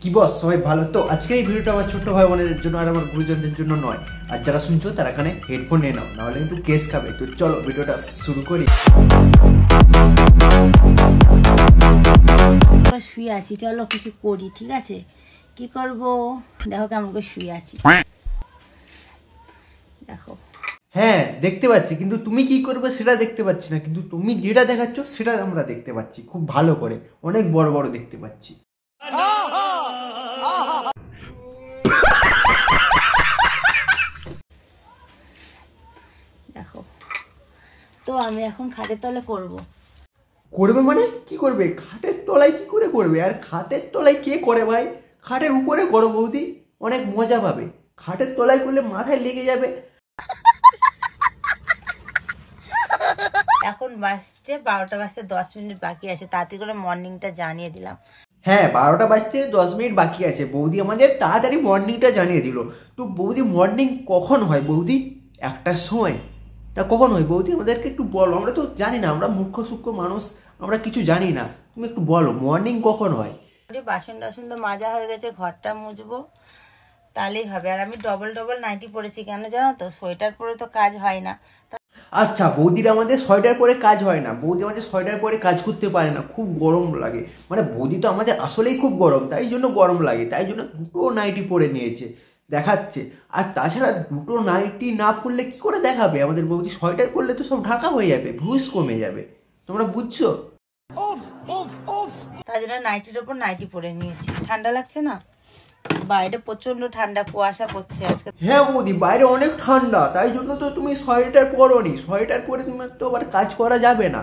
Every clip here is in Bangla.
কি বস সবাই ভালো তো? আজকে এই ভিডিওটা আমার ছোট্ট ভাই বোনের জন্য আর আমার গুরুজনদের জন্য নয়। আর যারা শুনছো তারা এখানে হেডফোন নিয়ে নাও, নাহলে কিন্তু কেস খাবে। তো চলো ভিডিওটা শুরু করি। শুয়ে আছি, চলো কিছু করি। ঠিক আছে, কি করব? দেখো কেমন করে শুয়ে আছি, দেখো। হ্যাঁ দেখতে পাচ্ছি, কিন্তু তুমি কি করবে সেটা দেখতে পাচ্ছি না। কিন্তু তুমি যেটা দেখাচ্ছ সেটা আমরা দেখতে পাচ্ছি খুব ভালো করে, অনেক বড় বড় দেখতে পাচ্ছি। দেখো তো আমি এখন খাটের তলে করব। করবে মানে কি করবে? খাটের তলায় কি করে করবে? আর খাটের তলায় কে করে ভাই? খাটের উপরে করো বৌদি, অনেক মজা পাবে। খাটের তলায় করলে মাথায় লেগে যাবে। এখন বাজছে 12টা বাজতে 10 মিনিট বাকি আছে, তাড়াতাড়ি করে মর্নিংটা জানিয়ে দিলাম। হ্যাঁ 12টা বাজতে 10 মিনিট বাকি আছে। বৌদি আমাদের তাড়াতাড়ি মর্নিংটা জানিয়ে দিল। তো বৌদি মর্নিং কখন হয় বৌদি? 1টার সময়? তা কখন হয় বৌদি আমাদেরকে একটু বলো, আমরা তো জানি না, আমরা মূর্খ সূক্ষ্ম মানুষ, আমরা কিছু জানি না। তুমি একটু বলো মর্নিং কখন হয়? বাসন টাসন তো মাজা হয়ে গেছে, ঘরটা মুছবো তাহলেই হবে। আর আমি ডবল ডবল নাইটি পরেছি, কেন জানো তো? সোয়েটার পরে তো কাজ হয় না। আচ্ছা, বৌদির আমাদের সোয়েটার পরে কাজ হয় না। বৌদি আমাদের সোয়েটার পরে কাজ করতে পারে না, খুব গরম লাগে। মানে বৌদি তো আমাদের আসলেই খুব গরম, তাই জন্য গরম লাগে, তাই জন্য দুটো নাইটি পরে নিয়েছে, দেখাচ্ছে। আর তাছাড়া দুটো নাইটি না পরলে কি করে দেখাবে? আমাদের বৌদি সোয়েটার পরলে তো সব ঢাকা হয়ে যাবে, ভিউজ কমে যাবে, তোমরা বুঝছো? তাই জন্য নাইটির ওপর নাইটি পরে নিয়েছি। ঠান্ডা লাগছে না? বাইরে প্রচন্ড ঠান্ডা, কুয়াশা পড়ছে আজকে। হ্যাঁ বৌদি, বাইরে অনেক ঠান্ডা, তাই জন্য তো তুমি সোয়েটার পরোনি। সোয়েটার পরে তুমি তো আবার কাজ করা যাবে না।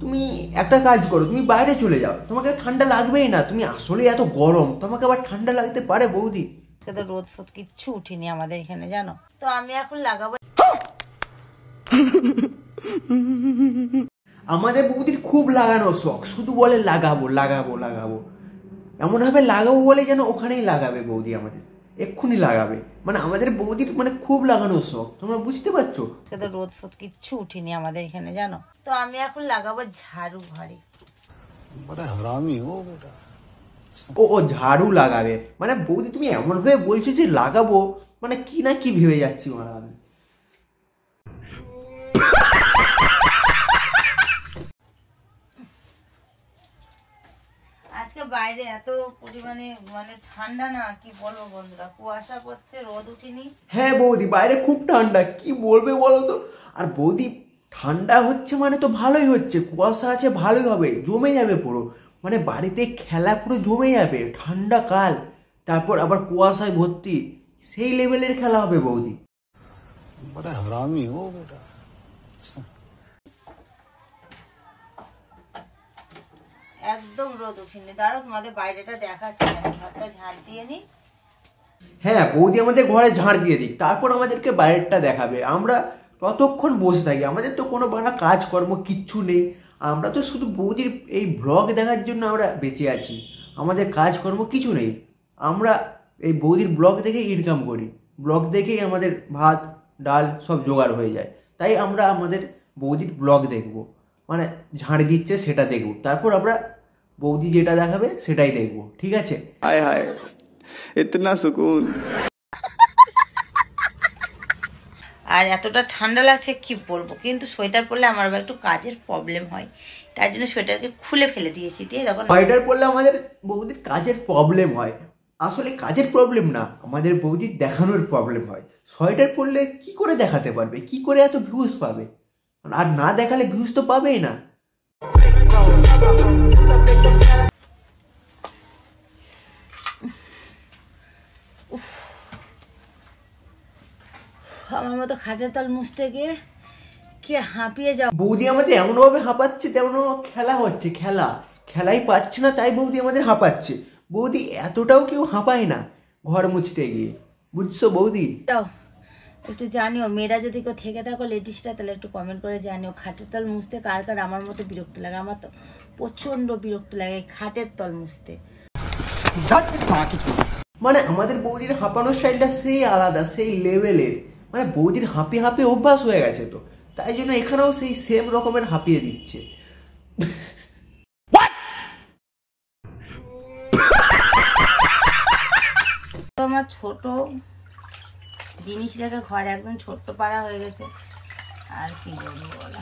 তুমি একটা কাজ করো, তুমি বাইরে চলে যাও, তোমাকে ঠান্ডা লাগবেই না। তুমি আসলে এত গরম, তোমাকে আবার ঠান্ডা লাগতে পারে বৌদি। আজকে তো রোদ ফোদ কিচ্ছু উঠিনি আমাদের এখানে, জানো তো। আমি এখন লাগাবো। আমাদের বৌদির খুব লাগানো শখ, শুধু বলে লাগাবো লাগাবো লাগাবো। এমনভাবে লাগাবো বলে যেন ওখানেই লাগাবে বৌদি, আমাদের এক্ষুনি লাগাবে। মানে আমাদের বৌদির মানে খুব লাগানো শখ, তোমরা বুঝতে পারছো? আজকে তো রোদ ফোদ কিচ্ছু উঠিনি আমাদের এখানে, জানো তো। আমি এখন লাগাবো ঝাড়ু ঘরে। ও ঝাড়ু লাগাবে মানে বৌদি তুমি এমন ভাবে বলছো যে লাগাবো, মানে কি না কি ভেবে যাচ্ছি মানে আমি। আজকে বাইরে এত পরিমাণে মানে ঠান্ডা, না কি বলবো বন্ধুরা, কুয়াশা পড়ছে, রোদ উঠিনি। হ্যাঁ বৌদি, বাইরে খুব ঠান্ডা, কি বলবে বলো তো। আর বৌদি ঠান্ডা হচ্ছে মানে তো ভালোই হচ্ছে, কুয়াশা আছে ভালোই হবে, জমে যাবে পুরো। মানে বাড়িতে খেলা পুরো জমে যাবে, ঠান্ডা কাল, তারপর আবার কুয়াশায় ভর্তি, সেই লেভেলের খেলা হবে বৌদি। একদম রোদ উঠিনি। দাঁড়াও তোমাদের বাইরেটা দেখাচ্ছি, ঘরটা ঝাড় দিয়ে নি। হ্যাঁ বৌদি আমাদের ঘরে ঝাড় দিয়ে দিই, তারপর আমাদেরকে বাইরেটা দেখাবে। আমরা ততক্ষণ বসে থাকি, আমাদের তো কোনো বাড়া কাজকর্ম কিচ্ছু নেই। আমরা তো শুধু বৌদির এই ব্লগ দেখার জন্য আমরা বেঁচে আছি, আমাদের কাজকর্ম কিছু নেই। আমরা এই বৌদির ব্লগ দেখেই ইনকাম করি, ব্লগ দেখেই আমাদের ভাত ডাল সব জোগাড় হয়ে যায়। তাই আমরা আমাদের বৌদির ব্লগ দেখব, মানে ঝাড় দিচ্ছে সেটা দেখব, তারপর আমরা বৌদি যেটা দেখাবে সেটাই দেখব, ঠিক আছে? हाय हाय इतना सुकून। আর এতটা ঠান্ডা লাগছে কি বলবো, কিন্তু সোয়েটার পরলে আমার আবার একটু কাজের প্রবলেম হয়, তাই জন্য সোয়েটারকে খুলে ফেলে দিয়েছি। দিয়ে দেখো, সোয়েটার পরলে আমাদের বৌদির কাজের প্রবলেম হয়। আসলে কাজের প্রবলেম না, আমাদের বৌদির দেখানোর প্রবলেম হয়। সোয়েটার পরলে কি করে দেখাতে পারবে, কি করে এত ভিউজ পাবে? আর না দেখালে ভিউজ তো পাবেই না। আমার মতো খাটের তল মুছতে গিয়ে কি হাঁপিয়ে যাও। বৌদি আমাদের এমনভাবে হাঁপাচ্ছে তেমন খেলা হচ্ছে, খেলাই পাচ্ছে না, তাই বৌদি আমাদের হাঁপাচ্ছে। বৌদি এতটাও কেউ হাঁপায় না ঘর মুছতে গিয়ে, বুঝছো বৌদি? যাও একটু জানিও, মেয়েরা যদি কেউ থেকে থাকো লেডিসটা, তাহলে একটু কমেন্ট করে জানিও খাটের তল মুছতে কার কার আমার মতো বিরক্ত লাগে। আমার তো প্রচন্ড বিরক্ত লাগে খাটের তল মুছতে। মানে আমাদের বৌদির হাঁপানোর স্টাইলটা সেই আলাদা, সেই লেভেলের। মানে বৌদির হাঁপিয়ে হাঁপিয়ে অভ্যাস হয়ে গেছে, তো তাই জন্য এখানেও সেই সেম রকমের হাঁপিয়ে দিচ্ছে। আমার ছোট জিনিস রেখে ঘর একদম ছোট্ট পাড়া হয়ে গেছে। আর কি বলবো বলো,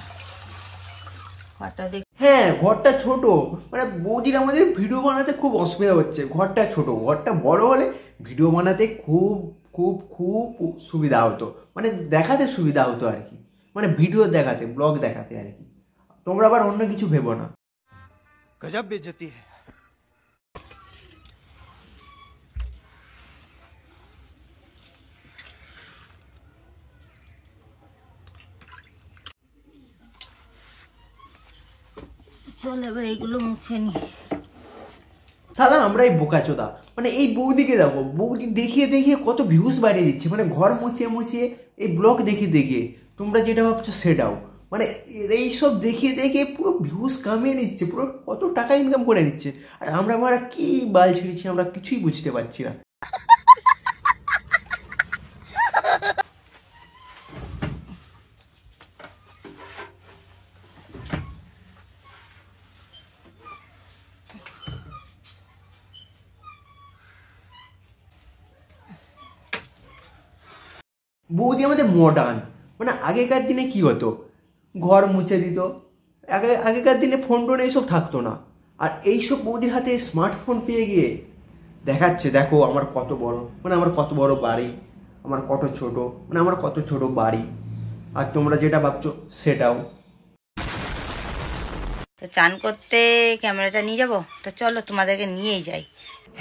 ঘরটা দেখ। হ্যাঁ, ঘরটা ছোট, মানে বৌদির আমাদের ভিডিও বানাতে খুব অসুবিধা হচ্ছে। ঘরটা ছোট, ঘরটা বড় হলে ভিডিও বানাতে খুব খুব খুব সুবিধা হতো, মানে দেখাতে সুবিধা হতো আর কি, মানে ভিডিও দেখাতে, ব্লগ দেখাতে আর কি। তোমরা আবার অন্য কিছু ভেবো না। गजब बेइज्जती है। চল এবার এইগুলো মুছে নি। সালা আমরা এই বোকাচোদা, মানে এই বৌদিকে দেখো, বৌদি দেখিয়ে দেখিয়ে কত ভিউজ বাড়িয়ে দিচ্ছে, মানে ঘর মুছিয়ে মুছিয়ে এই ব্লগ দেখিয়ে দেখিয়ে তোমরা যেটা ভাবছো সেটাও, মানে এইসব দেখিয়ে দেখিয়ে পুরো ভিউজ কামিয়ে নিচ্ছে, পুরো কত টাকা ইনকাম করে নিচ্ছে। আর আমরা কি বাল ছেড়েছি, আমরা কিছুই বুঝতে পারছি না। বৌদি আমাদের মডার্ন, মানে আগেকার দিনে কি হতো, ঘর মুছে দিত, আগেকার দিনে ফোন টোন এইসব থাকতো না। আর এইসব বৌদির হাতে স্মার্টফোন পেয়ে গিয়ে দেখাচ্ছে, দেখো আমার কত বড়, মানে আমার কত বড় বাড়ি, আমার কত ছোট, মানে আমার কত ছোট বাড়ি, আর তোমরা যেটা ভাবছো সেটাও। তো চান করতে ক্যামেরাটা নিয়ে যাবো, তো চলো তোমাদেরকে নিয়েই যাই।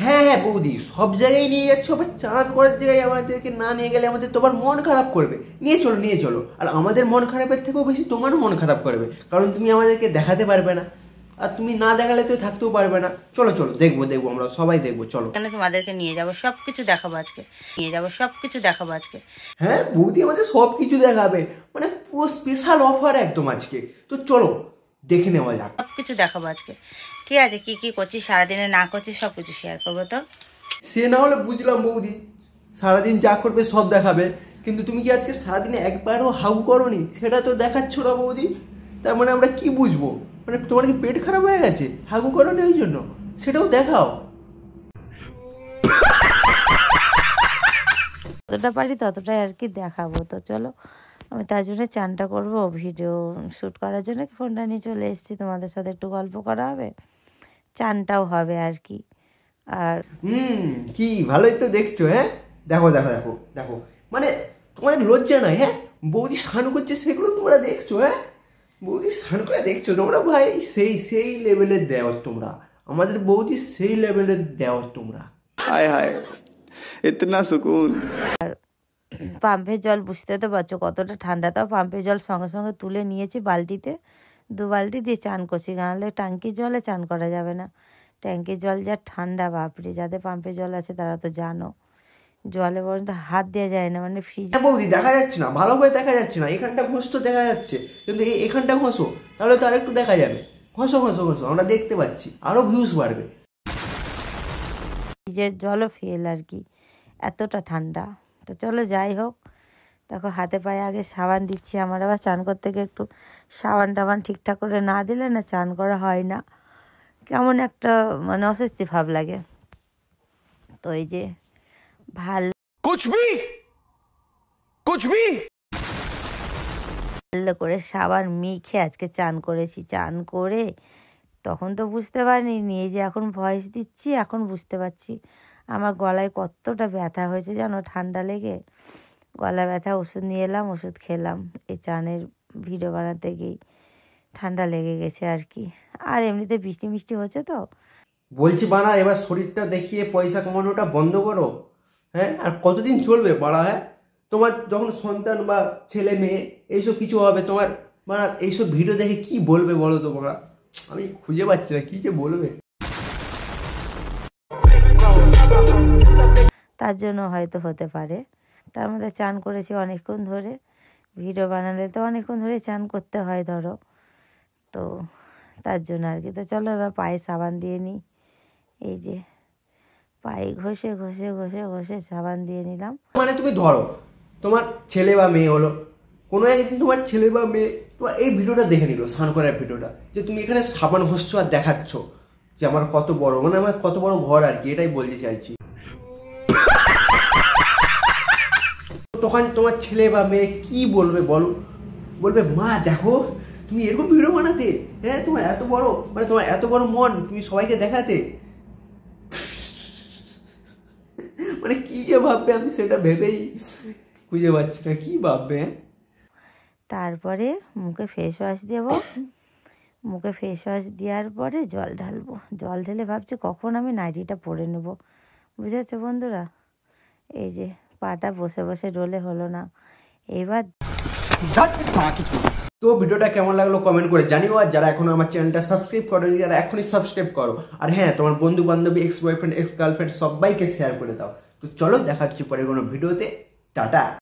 হ্যাঁ হ্যাঁ বৌদি, সব জায়গায় নিয়ে যাচ্ছ, আবার চান করার জায়গায় আমাদেরকে না নিয়ে গেলে আমাদের তোমার মন খারাপ করবে। নিয়ে চলো নিয়ে চলো, আর আমাদের মন খারাপের থেকেও বেশি তোমারও মন খারাপ করবে, কারণ তুমি আমাদেরকে দেখাতে পারবে না, আর তুমি না দেখালে তো থাকতেও পারবে না। চলো চলো, দেখবো দেখবো, আমরা সবাই দেখবো, চলো। এখানে তোমাদেরকে নিয়ে যাবো, সবকিছু দেখাবো আজকে, নিয়ে যাবো সবকিছু দেখাবো আজকে। হ্যাঁ, বৌদি আমাদের সব কিছু দেখাবে, মানে পুরো স্পেশাল অফার একদম আজকে। তো চলো দেখে নেওয়া যাক। সবকিছু দেখাবো আজকে, ঠিক আছে? কি কি করছি সারাদিনে না করছি সবকিছু শেয়ার করবো। তো সে না হলে বুঝলাম বৌদি, সারাদিন যা করবে সব দেখাবে, কিন্তু তুমি কি আজকে সারাদিনে একবারও হাউ করোনি, সেটা তো দেখাচ্ছ না বৌদি। তার মানে আমরা কি বুঝবো, মানে তোমার কি পেট খারাপ হয়ে গেছে, হাগু করোনি ওই জন্য? সেটাও দেখাও। যতটা পারি ততটাই আর কি দেখাবো। তো চলো, আমি তার জন্য চানটা করবো, ভিডিও শ্যুট করার জন্য ফোনটা নিয়ে চলে এসেছি, তোমাদের সাথে একটু গল্প করা হবে, চানটাও হবে আর কি। আর কি ভালোই তো দেখছো। হ্যাঁ, দেখো দেখো দেখো দেখো, মানে তোমাদের লজ্জা নাই? হ্যাঁ, বৌদি স্নান করছে সেগুলো তোমরা দেখছো? হ্যাঁ, বৌদি স্নান করে দেখছো তোমরা? ভাই সেই সেই লেভেলের দেওয়ার তোমরা, আমাদের বৌদি সেই লেভেলের দেওয়ার তোমরা। हाय हाय इतना सुकून। পাম্পের জল বুঝতে তো পারছো কতটা ঠান্ডা, তাও পাম্পের জল সঙ্গে সঙ্গে তুলে নিয়েছি বালতিতে, 2 বালতি দিয়ে চান করছি, নাহলে ট্যাঙ্কির জলে চান করা যাবে না। ট্যাঙ্কির জল যা ঠান্ডা, বাপরে, যাদের পাম্পের জল আছে তারা তো জানো, জলে পর্যন্ত হাত দেওয়া যায় না, মানে ফ্রিজ। বৌদি দেখা যাচ্ছে না, ভালোভাবে দেখা যাচ্ছে না, এখানটা ঘষতো দেখা যাচ্ছে, কিন্তু এখানটা ঘষো, তাহলে তো আর একটু দেখা যাবে। ঘষো ঘষো ঘষো, আমরা দেখতে পাচ্ছি, আরো ভিউজ বাড়বে। ফ্রিজের জলও ফেল আর কি, এতটা ঠান্ডা। তো চলো যাই হোক, দেখো হাতে পায়ে আগে সাবান দিচ্ছি, আমার আবার চান করতে গিয়ে একটু সাবান টাবান ঠিকঠাক করে না দিলে না চান করা হয় না, কেমন একটা মানে অস্বস্তি ভাব লাগে। তো এই যে ভালো করে সাবান মেখে আজকে চান করেছি। চান করে তখন তো বুঝতে পারিনি, এই যে এখন ভয়েস দিচ্ছি এখন বুঝতে পারছি আমার গলায় কতটা ব্যথা হয়েছে জানো, ঠান্ডা লেগে গলা ব্যথা। ওষুধ নিয়ে এলাম, ওষুধ খেলাম, এই চানের ভিডিও বানাতে গিয়েই ঠান্ডা লেগে গেছে আর কি। আর এমনিতে বৃষ্টি মিষ্টি হচ্ছে তো। বলছি বাড়া, এবার শরীরটা দেখিয়ে পয়সা কামানোটা বন্ধ করো। হ্যাঁ, আর কতদিন চলবে বাড়া? হ্যাঁ, তোমার যখন সন্তান বা ছেলে মেয়ে এইসব কিছু হবে, তোমার বাড়া এইসব ভিডিও দেখে কি বলবে বলো তো বাড়া? আমি খুঁজে পাচ্ছি না কি যে বলবে। তার জন্য হয়তো হতে পারে। তার মধ্যে চান করেছি অনেকক্ষণ ধরে, ভিডিও বানালে তো অনেকক্ষণ ধরে চান করতে হয় ধরো, তো তার জন্য আর কি। তো চলো এবার পায়ে সাবান দিয়ে নিই, এই যে পায়ে ঘষে ঘষে ঘষে ঘষে সাবান দিয়ে নিলাম। মানে তুমি ধরো তোমার ছেলে বা মেয়ে হলো, কোনো একদিন তোমার ছেলে বা মেয়ে তোমার এই ভিডিওটা দেখে নিল, স্নান করার ভিডিওটা, যে তুমি এখানে সাবান ঘষছো আর দেখাচ্ছ যে আমার কত বড়, মানে আমার কত বড় ঘর আর কি, এটাই বলতে চাইছি। তখন তোমার ছেলে বা মেয়ে কি বলবে বলো? বলবে মা দেখো তুমি এরকম ভিডিও বানাতে, হ্যাঁ তোমার এত বড়, মানে তোমার এত বড় মন, তুমি সবাইকে দেখাতে। মানে কি যে ভাববে আমি সেটা ভেবেই খুঁজে পাচ্ছি না, কি ভাববে। তারপরে মুখে ফেস ওয়াশ দেব, মুখে ফেস ওয়াশ দেওয়ার পরে জল ঢালবো। জল ঢেলে ভাবছি কখন আমি নাইটিটা পরে নেব, বুঝেছো বন্ধুরা? এই যে পাটা বসে বসে রোলে হলো না, এবার তো ভিডিওটা কেমন লাগলো কমেন্ট করে জানিও। আর যারা এখনো আমার চ্যানেলটা সাবস্ক্রাইব করেনি, যারা এখনই সাবস্ক্রাইব করো। আর হ্যাঁ, তোমার বন্ধু বান্ধবী, এক্স বয়ফ্রেন্ড, এক্স গার্লফ্রেন্ড সবাইকে শেয়ার করে দাও। তো চলো দেখা হচ্ছে পরে কোনো ভিডিওতে। টাটা।